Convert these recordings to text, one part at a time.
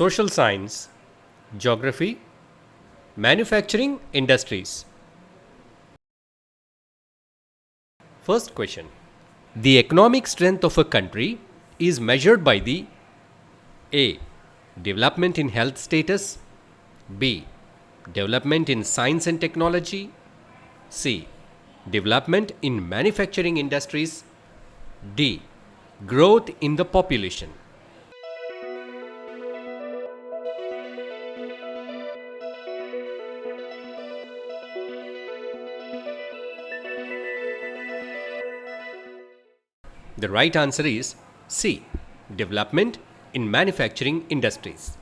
social science, geography, manufacturing industries. First question. The economic strength of a country is measured by the A. Development in health status, B. Development in science and technology, C. Development in manufacturing industries, D. Growth in the population. The right answer is C. Development in manufacturing industries.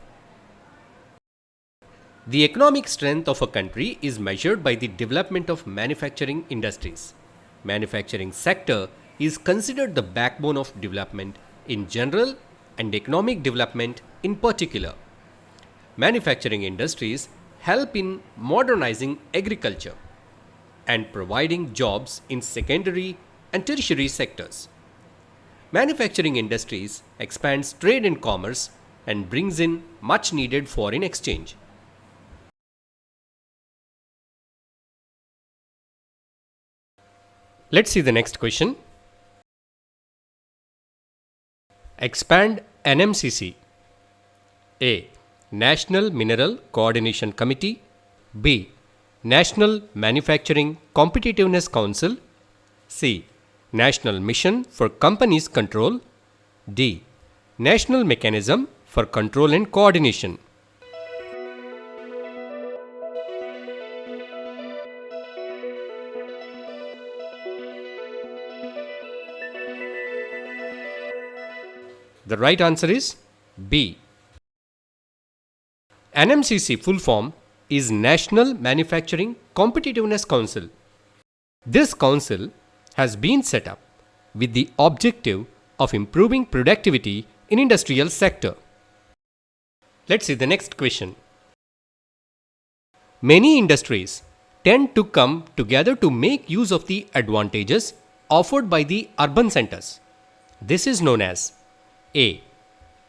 The economic strength of a country is measured by the development of manufacturing industries. Manufacturing sector is considered the backbone of development in general and economic development in particular. Manufacturing industries help in modernizing agriculture and providing jobs in secondary and tertiary sectors. Manufacturing industries expands trade and commerce and brings in much needed foreign exchange. Let's see the next question. Expand NMCC. A. National Mineral Coordination Committee. B. National Manufacturing Competitiveness Council. C. National Mission for Companies Control. D. National Mechanism for Control and Coordination. The right answer is B. NMCC full form is National Manufacturing Competitiveness Council. This council has been set up with the objective of improving productivity in industrial sector. Let's see the next question. Many industries tend to come together to make use of the advantages offered by the urban centers. This is known as A.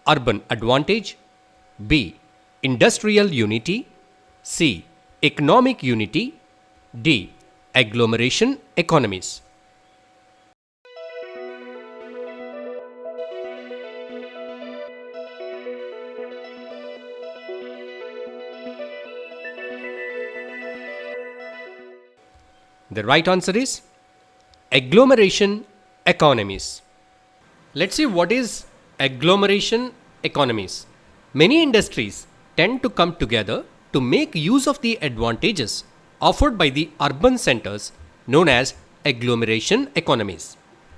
Urban advantage, B. Industrial unity, C. Economic unity, D. Agglomeration economies. The right answer is agglomeration economies. Let's see what is agglomeration economies. Many industries tend to come together to make use of the advantages offered by the urban centers known as agglomeration economies.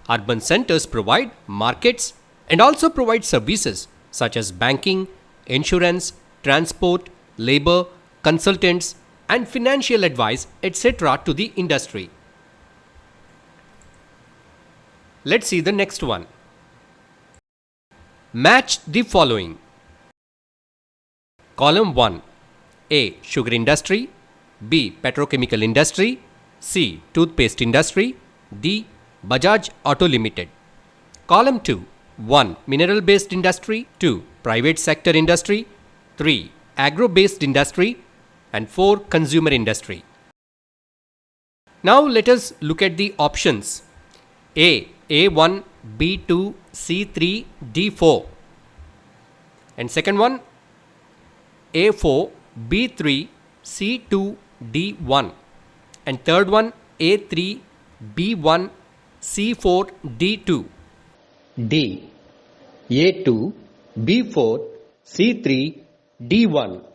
Urban centers provide markets and also provide services such as banking, insurance, transport, labor, consultants, and financial advice, etc. to the industry. Let's see the next one. Match the following. Column 1. A. Sugar industry, B. Petrochemical industry, C. Toothpaste industry, D. Bajaj Auto Limited. Column 2. 1. Mineral based industry, 2. Private sector industry, 3. Agro based industry, and 4. Consumer industry. Now let us look at the options. A. A1, B2, C3, D4. And second one, A4, B3, C2, D1. And third one, A3, B1, C4, D2. D. A2, B4, C3, D1.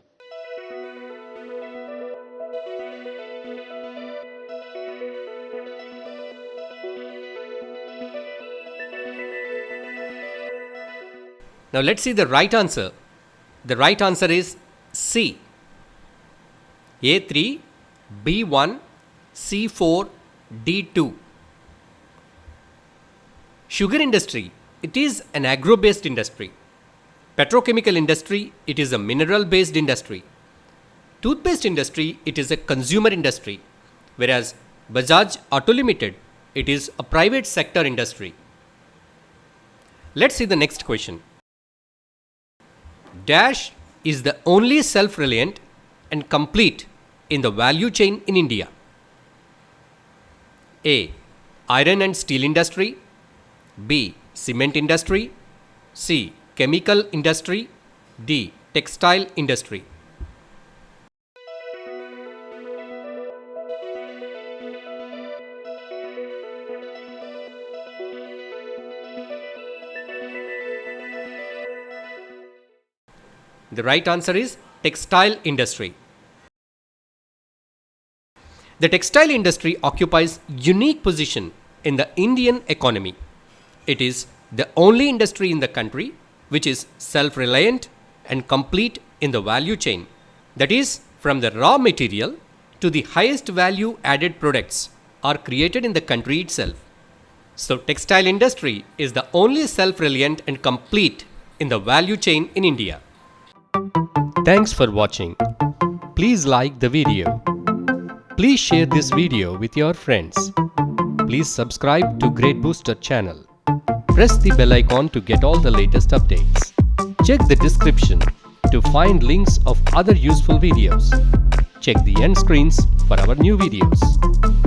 Now let's see the right answer. The right answer is C. A3, B1, C4, D2. Sugar industry, it is an agro-based industry. Petrochemical industry, it is a mineral-based industry. Toothpaste industry, it is a consumer industry. Whereas Bajaj Auto Limited, it is a private sector industry. Let's see the next question. Dash is the only self-reliant and complete in the value chain in India? A. Iron and steel industry. B. Cement industry. C. Chemical industry. D. Textile industry. The right answer is textile industry. The textile industry occupies unique position in the Indian economy. It is the only industry in the country which is self-reliant and complete in the value chain. That is, from the raw material to the highest value added products are created in the country itself. So textile industry is the only self-reliant and complete in the value chain in India. Thanks for watching. Please like the video. Please share this video with your friends. Please subscribe to Grade Booster channel. Press the bell icon to get all the latest updates. Check the description to find links of other useful videos. Check the end screens for our new videos.